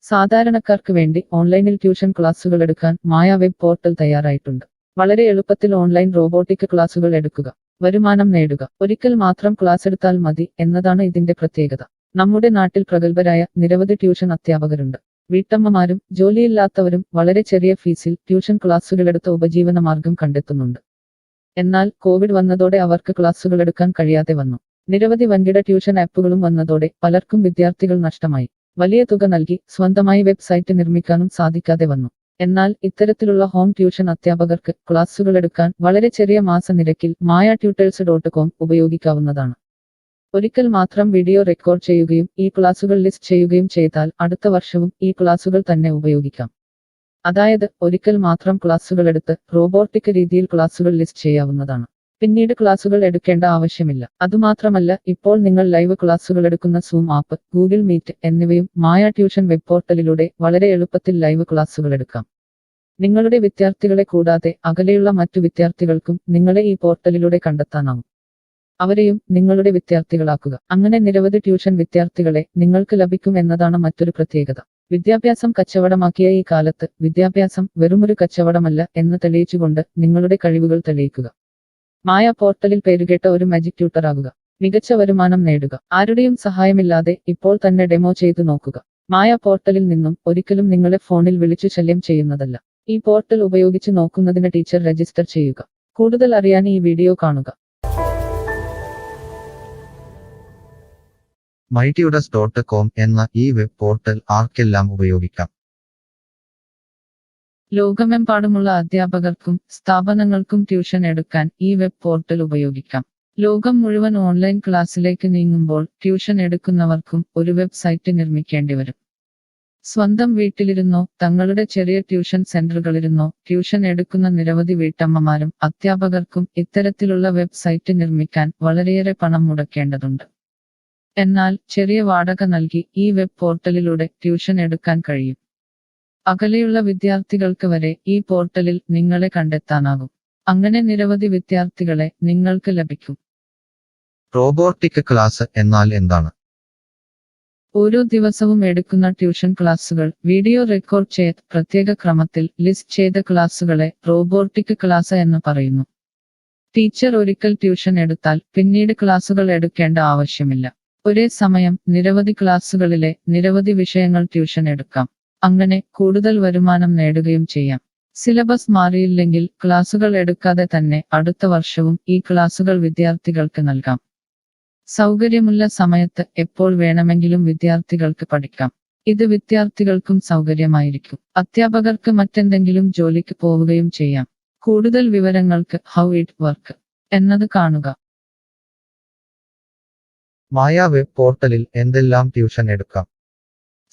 സാധാരണക്കാർക്ക് വേണ്ടി ഓൺലൈനിൽ ട്യൂഷൻ ക്ലാസുകൾ എടുക്കാൻ മായ വെബ് പോർട്ടൽ തയ്യാറായിട്ടുണ്ട്. വളരെ എളുപ്പത്തിൽ ഓൺലൈൻ റോബോട്ടിക് ക്ലാസുകൾ എടുക്കുക, വരുമാനം നേടുക. ഒരിക്കൽ മാത്രം ക്ലാസ് എടുത്താൽ മതി എന്നതാണ് ഇതിന്റെ പ്രത്യേകത. നമ്മുടെ നാട്ടിൽ പ്രഗത്ഭരായ നിരവധി ട്യൂഷൻ അധ്യാപകരുണ്ട്. വീട്ടമ്മമാരും ജോലിയില്ലാത്തവരും വളരെ ചെറിയ ഫീസിൽ ട്യൂഷൻ ക്ലാസുകളെടുത്ത് ഉപജീവന മാർഗം കണ്ടെത്തുന്നുണ്ട്. എന്നാൽ കോവിഡ് വന്നതോടെ അവർക്ക് ക്ലാസുകൾ എടുക്കാൻ കഴിയാതെ വന്നു. നിരവധി വൻകിട ട്യൂഷൻ ആപ്പുകളും വന്നതോടെ പലർക്കും വിദ്യാർത്ഥികൾ നഷ്ടമായി. വലിയ തുക നൽകി സ്വന്തമായി വെബ്സൈറ്റ് നിർമ്മിക്കാനും സാധിക്കാതെ വന്നു. എന്നാൽ ഇത്തരത്തിലുള്ള ഹോം ട്യൂഷൻ അധ്യാപകർക്ക് ക്ലാസുകൾ എടുക്കാൻ വളരെ ചെറിയ മാസ നിരക്കിൽ mayatutors.com ഉപയോഗിക്കാവുന്നതാണ്. ഒരിക്കൽ മാത്രം വീഡിയോ റെക്കോർഡ് ചെയ്യുകയും ഈ ക്ലാസുകൾ ലിസ്റ്റ് ചെയ്യുകയും ചെയ്താൽ അടുത്ത വർഷവും ഈ ക്ലാസുകൾ തന്നെ ഉപയോഗിക്കാം. അതായത് ഒരിക്കൽ മാത്രം ക്ലാസുകൾ എടുത്ത് റോബോട്ടിക് രീതിയിൽ ക്ലാസുകൾ ലിസ്റ്റ് ചെയ്യാവുന്നതാണ്. പിന്നീട് ക്ലാസുകൾ എടുക്കേണ്ട ആവശ്യമില്ല. അതുമാത്രമല്ല, ഇപ്പോൾ നിങ്ങൾ ലൈവ് ക്ലാസുകൾ എടുക്കുന്ന സൂം ആപ്പ്, ഗൂഗിൾ മീറ്റ് എന്നിവയും മായ ട്യൂഷൻ വെബ് പോർട്ടലിലൂടെ വളരെ എളുപ്പത്തിൽ ലൈവ് ക്ലാസുകൾ എടുക്കാം. നിങ്ങളുടെ വിദ്യാർത്ഥികളെ കൂടാതെ അകലെയുള്ള മറ്റു വിദ്യാർത്ഥികൾക്കും നിങ്ങളെ ഈ പോർട്ടലിലൂടെ കണ്ടെത്താനാവും. അവരെയും നിങ്ങളുടെ വിദ്യാർത്ഥികളാക്കുക. അങ്ങനെ നിരവധി ട്യൂഷൻ വിദ്യാർത്ഥികളെ നിങ്ങൾക്ക് ലഭിക്കും എന്നതാണ് മറ്റൊരു പ്രത്യേകത. വിദ്യാഭ്യാസം കച്ചവടമാക്കിയ ഈ കാലത്ത് വിദ്യാഭ്യാസം വെറുമൊരു കച്ചവടമല്ല എന്ന് തെളിയിച്ചുകൊണ്ട് നിങ്ങളുടെ കഴിവുകൾ തെളിയിക്കുക. മായ പോർട്ടലിൽ പേരുകേട്ട ഒരു മാജിക് ട്യൂട്ടർ ആകുക. മികച്ച വരുമാനം നേടുക. ആരുടെയും സഹായമില്ലാതെ ഇപ്പോൾ തന്നെ ഡെമോ ചെയ്തു നോക്കുക. മായ പോർട്ടലിൽ നിന്നും ഒരിക്കലും നിങ്ങളെ ഫോണിൽ വിളിച്ചു ശല്യം ചെയ്യുന്നതല്ല. ഈ പോർട്ടൽ ഉപയോഗിച്ച് നോക്കുന്നതിന് ടീച്ചർ രജിസ്റ്റർ ചെയ്യുക. കൂടുതൽ അറിയാൻ ഈ വീഡിയോ കാണുക. mytutors.com എന്ന ഈ വെബ് പോർട്ടൽ ആർക്കെല്ലാം ഉപയോഗിക്കാം? ലോകമെമ്പാടുമുള്ള അധ്യാപകർക്കും സ്ഥാപനങ്ങൾക്കും ട്യൂഷൻ എടുക്കാൻ ഈ വെബ് പോർട്ടൽ ഉപയോഗിക്കാം. ലോകം മുഴുവൻ ഓൺലൈൻ ക്ലാസ്സിലേക്ക് നീങ്ങുമ്പോൾ ട്യൂഷൻ എടുക്കുന്നവർക്കും ഒരു വെബ്സൈറ്റ് നിർമ്മിക്കേണ്ടി വരും. സ്വന്തം വീട്ടിലിരുന്നോ തങ്ങളുടെ ചെറിയ ട്യൂഷൻ സെന്ററുകളിലിരുന്നോ ട്യൂഷൻ എടുക്കുന്ന നിരവധി വീട്ടമ്മമാരും അധ്യാപകർക്കും ഇത്തരത്തിലുള്ള വെബ്സൈറ്റ് നിർമ്മിക്കാൻ വളരെയേറെ പണം മുടക്കേണ്ടതുണ്ട്. എന്നാൽ ചെറിയ വാടക നൽകി ഈ വെബ് പോർട്ടലിലൂടെ ട്യൂഷൻ എടുക്കാൻ കഴിയും. അകലെയുള്ള വിദ്യാർത്ഥികൾക്ക് വരെ ഈ പോർട്ടലിൽ നിങ്ങളെ കണ്ടെത്താനാകും. അങ്ങനെ നിരവധി വിദ്യാർത്ഥികളെ നിങ്ങൾക്ക് ലഭിക്കും. റോബോട്ടിക് ക്ലാസ് എന്നാൽ എന്താണ്? ഓരോ ദിവസവും എടുക്കുന്ന ട്യൂഷൻ ക്ലാസുകൾ വീഡിയോ റെക്കോർഡ് ചെയ്ത് പ്രത്യേക ക്രമത്തിൽ ലിസ്റ്റ് ചെയ്ത ക്ലാസുകളെ റോബോട്ടിക് ക്ലാസ് എന്ന് പറയുന്നു. ടീച്ചർ ഒരിക്കൽ ട്യൂഷൻ എടുത്താൽ പിന്നീട് ക്ലാസുകൾ എടുക്കേണ്ട ആവശ്യമില്ല. ഒരേ സമയം നിരവധി ക്ലാസുകളിലെ നിരവധി വിഷയങ്ങൾ ട്യൂഷൻ എടുക്കാം. അങ്ങനെ കൂടുതൽ വരുമാനം നേടുകയും ചെയ്യാം. സിലബസ് മാറിയില്ലെങ്കിൽ ക്ലാസുകൾ എടുക്കാതെ തന്നെ അടുത്ത വർഷവും ഈ ക്ലാസുകൾ വിദ്യാർത്ഥികൾക്ക് നൽകാം. സൗകര്യമുള്ള സമയത്ത് എപ്പോൾ വേണമെങ്കിലും വിദ്യാർത്ഥികൾക്ക് പഠിക്കാം. ഇത് വിദ്യാർത്ഥികൾക്കും സൗകര്യമായിരിക്കും. അധ്യാപകർക്ക് മറ്റെന്തെങ്കിലും ജോലിക്ക് പോവുകയും ചെയ്യാം. കൂടുതൽ വിവരങ്ങൾക്ക് ഹൗ ഇറ്റ് വർക്ക് എന്നത് കാണുക. മായ വെബ് പോർട്ടലിൽ എന്തെല്ലാം ട്യൂഷൻ എടുക്കാം?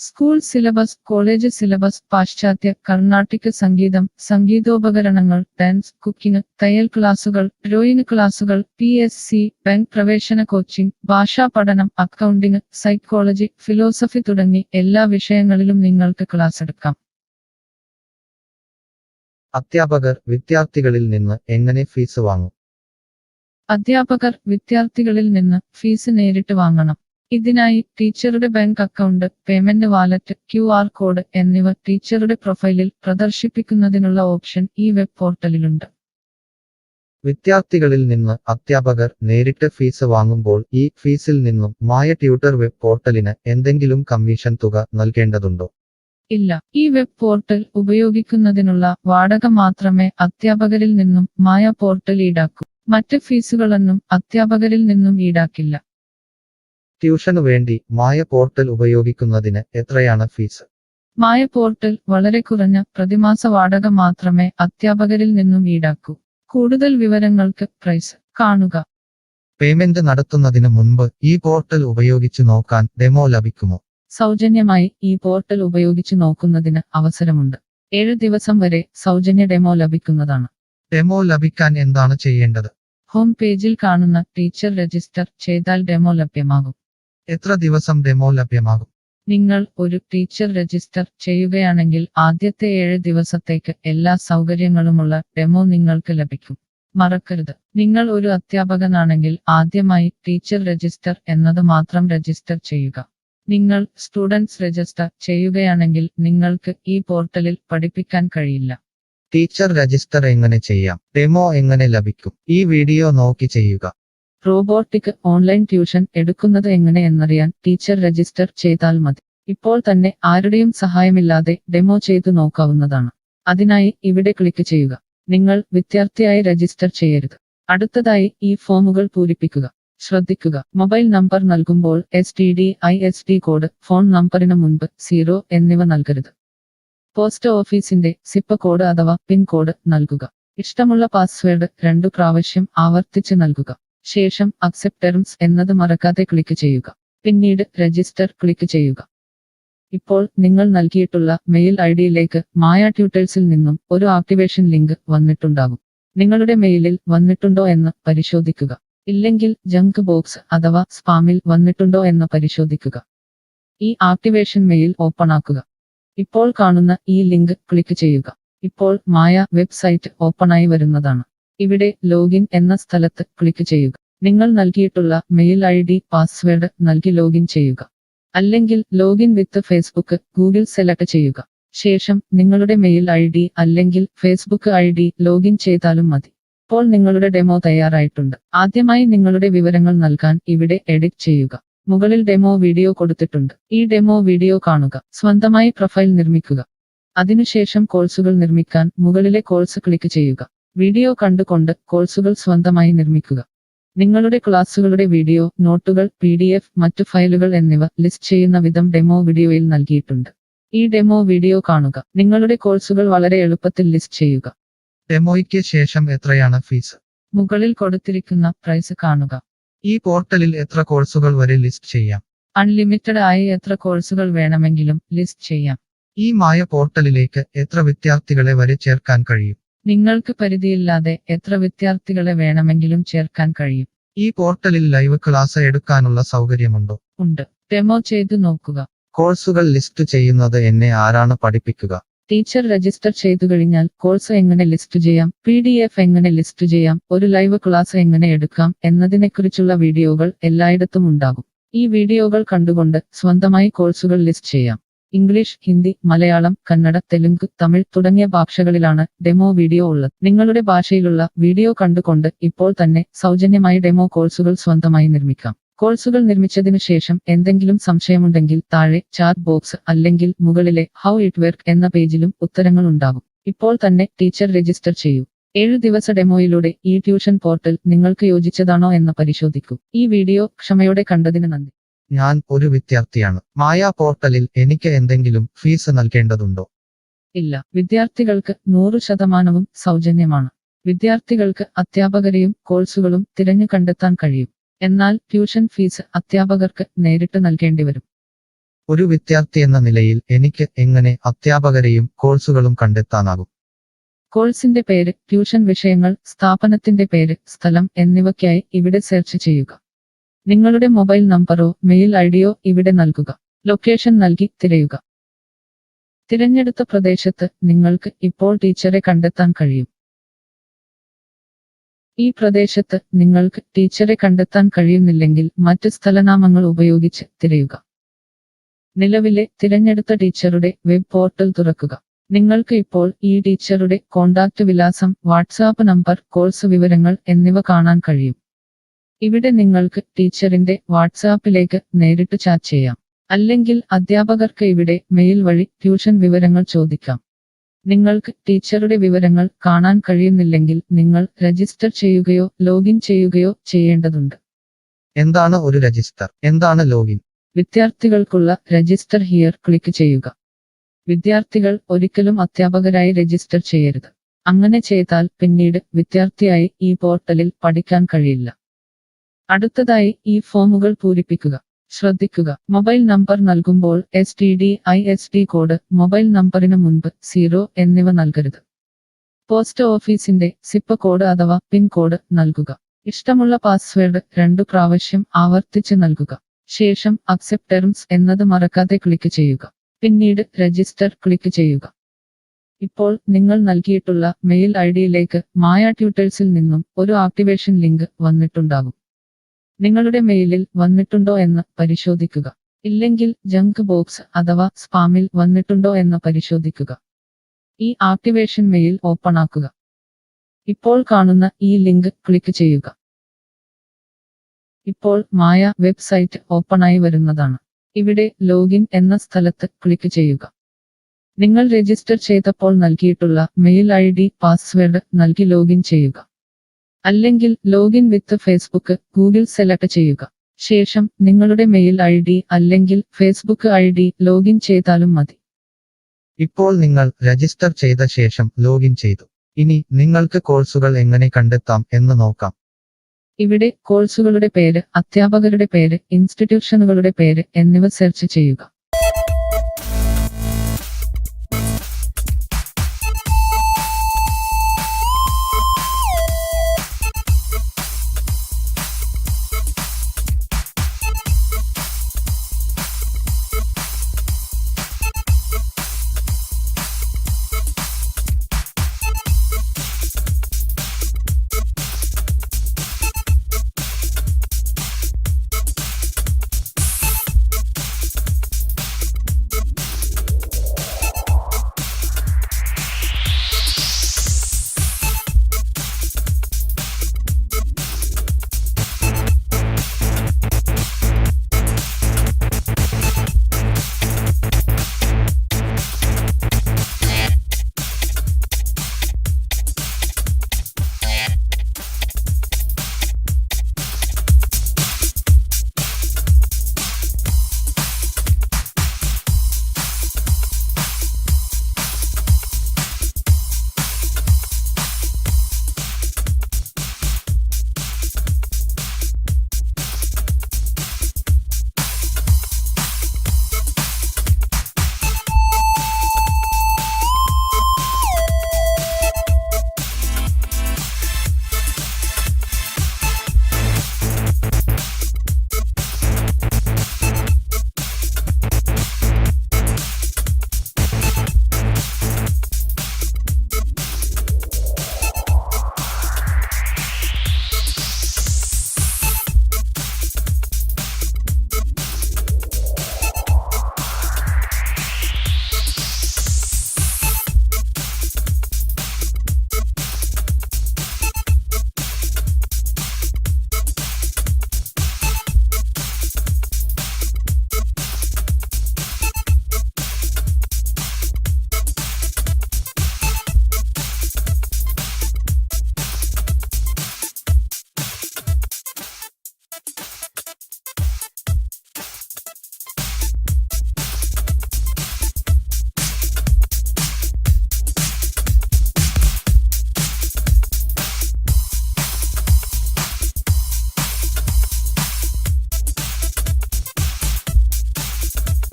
സ്കൂൾ സിലബസ്, കോളേജ് സിലബസ്, പാശ്ചാത്യ, കർണാട്ടിക് സംഗീതം, സംഗീതോപകരണങ്ങൾ, ഡാൻസ്, കുക്കിംഗ്, തയ്യൽ ക്ലാസുകൾ, ഡ്രോയിങ് ക്ലാസുകൾ, PSC, ബാങ്ക് പ്രവേശന കോച്ചിംഗ്, ഭാഷാ പഠനം, അക്കൗണ്ടിംഗ്, സൈക്കോളജി, ഫിലോസഫി തുടങ്ങി എല്ലാ വിഷയങ്ങളിലും നിങ്ങൾക്ക് ക്ലാസ് എടുക്കാം. അധ്യാപകർ വിദ്യാർത്ഥികളിൽ നിന്ന് എങ്ങനെ ഫീസ് വാങ്ങും? അധ്യാപകർ വിദ്യാർത്ഥികളിൽ നിന്ന് ഫീസ് നേരിട്ട് വാങ്ങണം. ഇതിനായി ടീച്ചറുടെ bank account, payment wallet, QR code എന്നിവ ടീച്ചറുടെ പ്രൊഫൈലിൽ പ്രദർശിപ്പിക്കുന്നതിനുള്ള ഓപ്ഷൻ ഈ വെബ് പോർട്ടലിലുണ്ട്. വിദ്യാർത്ഥികളിൽ നിന്ന് അധ്യാപകർ നേരിട്ട് ഫീസ് വാങ്ങുമ്പോൾ ഈ ഫീസിൽ നിന്നും മായ ട്യൂട്ടർ വെബ് പോർട്ടലിന് എന്തെങ്കിലും കമ്മീഷൻ തുക നൽകേണ്ടതുണ്ടോ? ഇല്ല. ഈ വെബ് പോർട്ടൽ ഉപയോഗിക്കുന്നതിനുള്ള വാടക മാത്രമേ അധ്യാപകരിൽ നിന്നും മായ പോർട്ടൽ ഈടാക്കൂ. മറ്റ് ഫീസുകളൊന്നും അധ്യാപകരിൽ നിന്നും ഈടാക്കില്ല. ട്യൂഷനു വേണ്ടി മായ പോർട്ടൽ ഉപയോഗിക്കുന്നതിന് എത്രയാണ് ഫീസ്? മായ പോർട്ടൽ വളരെ കുറഞ്ഞ പ്രതിമാസ വാടക മാത്രമേ അധ്യാപകരിൽ നിന്നും ഈടാക്കൂ. കൂടുതൽ വിവരങ്ങൾക്ക് പ്രൈസ് കാണുക. പേയ്മെന്റ് നടത്തുന്നതിന് മുൻപ് ഈ പോർട്ടൽ ഉപയോഗിച്ചു നോക്കാൻ ഡെമോ ലഭിക്കുമോ? സൗജന്യമായി ഈ പോർട്ടൽ ഉപയോഗിച്ചു നോക്കുന്നതിന് അവസരമുണ്ട്. 7 ദിവസം വരെ സൗജന്യ ഡെമോ ലഭിക്കുന്നതാണ്. ഡെമോ ലഭിക്കാൻ എന്താണ് ചെയ്യേണ്ടത്? ഹോം പേജിൽ കാണുന്ന ടീച്ചർ രജിസ്റ്റർ ചെയ്താൽ ഡെമോ ലഭ്യമാകും. എത്ര ദിവസം ഡെമോ ലഭ്യമാകും? നിങ്ങൾ ഒരു ടീച്ചർ രജിസ്റ്റർ ചെയ്യുകയാണെങ്കിൽ ആദ്യത്തെ 7 ദിവസത്തേക്ക് എല്ലാ സൗകര്യങ്ങളുമുള്ള ഡെമോ നിങ്ങൾക്ക് ലഭിക്കും. മറക്കരുത്, നിങ്ങൾ ഒരു അധ്യാപകനാണെങ്കിൽ ആദ്യമായി ടീച്ചർ രജിസ്റ്റർ എന്നത് മാത്രം രജിസ്റ്റർ ചെയ്യുക. നിങ്ങൾ സ്റ്റുഡൻസ് രജിസ്റ്റർ ചെയ്യുകയാണെങ്കിൽ നിങ്ങൾക്ക് ഈ പോർട്ടലിൽ പഠിപ്പിക്കാൻ കഴിയില്ല. ടീച്ചർ രജിസ്റ്റർ എങ്ങനെ ചെയ്യാം? ഡെമോ എങ്ങനെ ലഭിക്കും? ഈ വീഡിയോ നോക്കി ചെയ്യുക. റോബോട്ടിക് ഓൺലൈൻ ട്യൂഷൻ എടുക്കുന്നത് എങ്ങനെ എന്നറിയാൻ ടീച്ചർ രജിസ്റ്റർ ചെയ്താൽ മതി. ഇപ്പോൾ തന്നെ ആരുടെയും സഹായമില്ലാതെ ഡെമോ ചെയ്തു നോക്കാവുന്നതാണ്. അതിനായി ഇവിടെ ക്ലിക്ക് ചെയ്യുക. നിങ്ങൾ വിദ്യാർത്ഥിയായി രജിസ്റ്റർ ചെയ്യരുത്. അടുത്തതായി ഈ ഫോമുകൾ പൂരിപ്പിക്കുക. ശ്രദ്ധിക്കുക, മൊബൈൽ നമ്പർ നൽകുമ്പോൾ STD/ISD കോഡ്, ഫോൺ നമ്പറിന് മുൻപ് 0 എന്നിവ നൽകരുത്. പോസ്റ്റ് ഓഫീസിന്റെ സിപ്പ് കോഡ് അഥവാ പിൻ കോഡ് നൽകുക. ഇഷ്ടമുള്ള പാസ്വേഡ് 2 പ്രാവശ്യം ആവർത്തിച്ച് നൽകുക. ശേഷം അക്സെപ്റ്റ് ടേംസ് എന്നത് മറക്കാതെ ക്ലിക്ക് ചെയ്യുക. പിന്നീട് രജിസ്റ്റർ ക്ലിക്ക് ചെയ്യുക. ഇപ്പോൾ നിങ്ങൾ നൽകിയിട്ടുള്ള മെയിൽ ഐഡിയിലേക്ക് മായ ട്യൂട്ടേഴ്സിൽ നിന്നും ഒരു ആക്ടിവേഷൻ ലിങ്ക് വന്നിട്ടുണ്ടാകും. നിങ്ങളുടെ മെയിലിൽ വന്നിട്ടുണ്ടോ എന്ന് പരിശോധിക്കുക. ഇല്ലെങ്കിൽ ജങ്ക് ബോക്സ് അഥവാ സ്പാമിൽ വന്നിട്ടുണ്ടോ എന്ന് പരിശോധിക്കുക. ഈ ആക്ടിവേഷൻ മെയിൽ ഓപ്പൺ ആക്കുക. ഇപ്പോൾ കാണുന്ന ഈ ലിങ്ക് ക്ലിക്ക് ചെയ്യുക. ഇപ്പോൾ മായ വെബ്സൈറ്റ് ഓപ്പണായി വരുന്നതാണ്. ഇവിടെ ലോഗിൻ എന്ന സ്ഥലത്ത് ക്ലിക്ക് ചെയ്യുക. നിങ്ങൾ നൽകിയിട്ടുള്ള മെയിൽ ID, പാസ്വേഡ് നൽകി ലോഗിൻ ചെയ്യുക. അല്ലെങ്കിൽ ലോഗിൻ വിത്ത് ഫേസ്ബുക്ക്, ഗൂഗിൾ സെലക്ട് ചെയ്യുക. ശേഷം നിങ്ങളുടെ മെയിൽ ID അല്ലെങ്കിൽ ഫേസ്ബുക്ക് ID ലോഗിൻ ചെയ്താലും മതി. ഇപ്പോൾ നിങ്ങളുടെ ഡെമോ തയ്യാറായിട്ടുണ്ട്. ആദ്യമായി നിങ്ങളുടെ വിവരങ്ങൾ നൽകാൻ ഇവിടെ എഡിറ്റ് ചെയ്യുക. മുകളിൽ ഡെമോ വീഡിയോ കൊടുത്തിട്ടുണ്ട്. ഈ ഡെമോ വീഡിയോ കാണുക. സ്വന്തമായി പ്രൊഫൈൽ നിർമ്മിക്കുക. അതിനുശേഷം കോഴ്സുകൾ നിർമ്മിക്കാൻ മുകളിലെ കോഴ്സ് ക്ലിക്ക് ചെയ്യുക. വീഡിയോ കണ്ടുകൊണ്ട് കോഴ്സുകൾ സ്വന്തമായി നിർമ്മിക്കുക. നിങ്ങളുടെ ക്ലാസുകളുടെ വീഡിയോ, നോട്ടുകൾ, PDF, മറ്റു ഫയലുകൾ എന്നിവ ലിസ്റ്റ് ചെയ്യുന്ന വിധം ഡെമോ വീഡിയോയിൽ നൽകിയിട്ടുണ്ട്. ഈ ഡെമോ വീഡിയോ കാണുക. നിങ്ങളുടെ കോഴ്സുകൾ വളരെ എളുപ്പത്തിൽ ലിസ്റ്റ് ചെയ്യുക. ഡെമോയ്ക്ക് ശേഷം എത്രയാണ് ഫീസ്? മുകളിൽ കൊടുത്തിരിക്കുന്ന പ്രൈസ് കാണുക. ഈ പോർട്ടലിൽ എത്ര കോഴ്സുകൾ വരെ ലിസ്റ്റ് ചെയ്യാം? അൺലിമിറ്റഡ് ആയി എത്ര കോഴ്സുകൾ വേണമെങ്കിലും ലിസ്റ്റ് ചെയ്യാം. ഈ മായ പോർട്ടലിലേക്ക് എത്ര വിദ്യാർത്ഥികളെ വരെ ചേർക്കാൻ കഴിയും? നിങ്ങൾക്ക് പരിധിയില്ലാതെ എത്ര വിദ്യാർത്ഥികളെ വേണമെങ്കിലും ചേർക്കാൻ കഴിയും. ഈ പോർട്ടലിൽ ലൈവ് ക്ലാസ് എടുക്കാനുള്ള സൗകര്യമുണ്ടോ? ഉണ്ട്. ഡെമോ ചെയ്തു നോക്കുക. കോഴ്സുകൾ ലിസ്റ്റ് ചെയ്യുന്നത് എന്നെ ആരാണ് പഠിപ്പിക്കുക? ടീച്ചർ രജിസ്റ്റർ ചെയ്തു കഴിഞ്ഞാൽ കോഴ്സ് എങ്ങനെ ലിസ്റ്റ് ചെയ്യാം, PDF എങ്ങനെ ലിസ്റ്റ് ചെയ്യാം, ഒരു ലൈവ് ക്ലാസ് എങ്ങനെ എടുക്കാം എന്നതിനെക്കുറിച്ചുള്ള വീഡിയോകൾ എല്ലായിടത്തും ഉണ്ടാകും. ഈ വീഡിയോകൾ കണ്ടുകൊണ്ട് സ്വന്തമായി കോഴ്സുകൾ ലിസ്റ്റ് ചെയ്യാം. ഇംഗ്ലീഷ്, ഹിന്ദി, മലയാളം, കന്നഡ, തെലുങ്ക്, തമിഴ് തുടങ്ങിയ ഭാഷകളിലാണ് ഡെമോ വീഡിയോ ഉള്ളത്. നിങ്ങളുടെ ഭാഷയിലുള്ള വീഡിയോ കണ്ടുകൊണ്ട് ഇപ്പോൾ തന്നെ സൗജന്യമായി ഡെമോ കോഴ്സുകൾ സ്വന്തമായി നിർമ്മിക്കാം. കോഴ്സുകൾ നിർമ്മിച്ചതിനു ശേഷം എന്തെങ്കിലും സംശയമുണ്ടെങ്കിൽ താഴെ ചാറ്റ് ബോക്സ് അല്ലെങ്കിൽ മുകളിലെ ഹൗ ഇറ്റ് വർക്ക് എന്ന പേജിലും ഉത്തരങ്ങൾ ഉണ്ടാകും. ഇപ്പോൾ തന്നെ ടീച്ചർ രജിസ്റ്റർ ചെയ്യൂ. 7 ദിവസ ഡെമോയിലൂടെ ഈ ട്യൂഷൻ പോർട്ടൽ നിങ്ങൾക്ക് യോജിച്ചതാണോ എന്ന് പരിശോധിക്കൂ. ഈ വീഡിയോ ക്ഷമയോടെ കണ്ടതിന് നന്ദി. ഞാൻ ഒരു വിദ്യാർത്ഥിയാണ്. മായ പോർട്ടലിൽ എനിക്ക് എന്തെങ്കിലും ഫീസ് നൽകേണ്ടതുണ്ടോ? ഇല്ല. വിദ്യാർത്ഥികൾക്ക് 100% സൗജന്യമാണ്. വിദ്യാർത്ഥികൾക്ക് അധ്യാപകരെയും കോഴ്സുകളും തിരഞ്ഞു കണ്ടെത്താൻ കഴിയും. എന്നാൽ ട്യൂഷൻ ഫീസ് അധ്യാപകർക്ക് നേരിട്ട് നൽകേണ്ടി വരും. ഒരു വിദ്യാർത്ഥി എന്ന നിലയിൽ എനിക്ക് എങ്ങനെ അധ്യാപകരെയും കോഴ്സുകളും കണ്ടെത്താനാകും? കോഴ്സിന്റെ പേര്, ട്യൂഷൻ വിഷയങ്ങൾ, സ്ഥാപനത്തിന്റെ പേര്, സ്ഥലം എന്നിവയ്ക്കായി ഇവിടെ സെർച്ച് ചെയ്യുക. നിങ്ങളുടെ മൊബൈൽ നമ്പറോ മെയിൽ ഐഡിയോ ഇവിടെ നൽകുക. ലൊക്കേഷൻ നൽകി തിരയുക. തിരഞ്ഞെടുത്ത പ്രദേശത്ത് നിങ്ങൾക്ക് ഇപ്പോൾ ടീച്ചറെ കണ്ടെത്താൻ കഴിയും. ഈ പ്രദേശത്ത് നിങ്ങൾക്ക് ടീച്ചറെ കണ്ടെത്താൻ കഴിയുന്നില്ലെങ്കിൽ മറ്റ് സ്ഥലനാമങ്ങൾ ഉപയോഗിച്ച് തിരയുക. നിലവിലെ തിരഞ്ഞെടുത്ത ടീച്ചറുടെ വെബ് പോർട്ടൽ തുറക്കുക. നിങ്ങൾക്ക് ഇപ്പോൾ ഈ ടീച്ചറുടെ കോൺടാക്റ്റ് വിലാസം, വാട്സാപ്പ് നമ്പർ, കോഴ്സ് വിവരങ്ങൾ എന്നിവ കാണാൻ കഴിയും. ഇവിടെ നിങ്ങൾക്ക് ടീച്ചറിന്റെ വാട്സാപ്പിലേക്ക് നേരിട്ട് ചാറ്റ് ചെയ്യാം. അല്ലെങ്കിൽ അധ്യാപകർക്ക് ഇവിടെ മെയിൽ വഴി ട്യൂഷൻ വിവരങ്ങൾ ചോദിക്കാം. നിങ്ങൾക്ക് ടീച്ചറുടെ വിവരങ്ങൾ കാണാൻ കഴിയുന്നില്ലെങ്കിൽ നിങ്ങൾ രജിസ്റ്റർ ചെയ്യുകയോ ലോഗിൻ ചെയ്യുകയോ ചെയ്യേണ്ടതുണ്ട്. എന്താണ് ഒരു രജിസ്റ്റർ? എന്താണ് ലോഗിൻ? വിദ്യാർത്ഥികൾക്കുള്ള രജിസ്റ്റർ ഹിയർ ക്ലിക്ക് ചെയ്യുക. വിദ്യാർത്ഥികൾ ഒരിക്കലും അധ്യാപകരായി രജിസ്റ്റർ ചെയ്യരുത്. അങ്ങനെ ചെയ്താൽ പിന്നീട് വിദ്യാർത്ഥിയായി ഈ പോർട്ടലിൽ പഠിക്കാൻ കഴിയില്ല. അടുത്തതായി ഈ ഫോമുകൾ പൂരിപ്പിക്കുക. ശ്രദ്ധിക്കുക, മൊബൈൽ നമ്പർ നൽകുമ്പോൾ STD/ISD കോഡ്, മൊബൈൽ നമ്പറിന് മുൻപ് 0 എന്നിവ നൽകരുത്. പോസ്റ്റ് ഓഫീസിന്റെ സിപ്പ് കോഡ് അഥവാ പിൻ കോഡ് നൽകുക. ഇഷ്ടമുള്ള പാസ്വേഡ് 2 പ്രാവശ്യം ആവർത്തിച്ച് നൽകുക. ശേഷം അക്സെപ്റ്റ് ടേംസ് എന്നത് മറക്കാതെ ക്ലിക്ക് ചെയ്യുക. പിന്നീട് രജിസ്റ്റർ ക്ലിക്ക് ചെയ്യുക. ഇപ്പോൾ നിങ്ങൾ നൽകിയിട്ടുള്ള മെയിൽ ഐഡിയിലേക്ക് മായ ട്യൂട്ടേഴ്സിൽ നിന്നും ഒരു ആക്ടിവേഷൻ ലിങ്ക് വന്നിട്ടുണ്ടാകും. നിങ്ങളുടെ മെയിലിൽ വന്നിട്ടുണ്ടോ എന്ന് പരിശോധിക്കുക. ഇല്ലെങ്കിൽ ജങ്ക് ബോക്സ് അഥവാ സ്പാമിൽ വന്നിട്ടുണ്ടോ എന്ന് പരിശോധിക്കുക. ഈ ആക്ടിവേഷൻ മെയിൽ ഓപ്പൺ ആക്കുക. ഇപ്പോൾ കാണുന്ന ഈ ലിങ്ക് ക്ലിക്ക് ചെയ്യുക. ഇപ്പോൾ മായ വെബ്സൈറ്റ് ഓപ്പണായി വരുന്നതാണ്. ഇവിടെ ലോഗിൻ എന്ന സ്ഥലത്ത് ക്ലിക്ക് ചെയ്യുക. നിങ്ങൾ രജിസ്റ്റർ ചെയ്തപ്പോൾ നൽകിയിട്ടുള്ള മെയിൽ ID പാസ്വേഡ് നൽകി ലോഗിൻ ചെയ്യുക. അല്ലെങ്കിൽ ലോഗിൻ വിത്ത് ഫേസ്ബുക്ക് ഗൂഗിൾ സെലക്ട് ചെയ്യുക. ശേഷം നിങ്ങളുടെ മെയിൽ ID അല്ലെങ്കിൽ ഫേസ്ബുക്ക് ID ലോഗിൻ ചെയ്താലും മതി. ഇപ്പോൾ നിങ്ങൾ രജിസ്റ്റർ ചെയ്ത ശേഷം ലോഗിൻ ചെയ്തു. ഇനി നിങ്ങൾക്ക് കോഴ്സുകൾ എങ്ങനെ കണ്ടെത്താം എന്ന് നോക്കാം. ഇവിടെ കോഴ്സുകളുടെ പേര്, അധ്യാപകരുടെ പേര്, ഇൻസ്റ്റിറ്റ്യൂഷനുകളുടെ പേര് എന്നിവ സെർച്ച് ചെയ്യുക.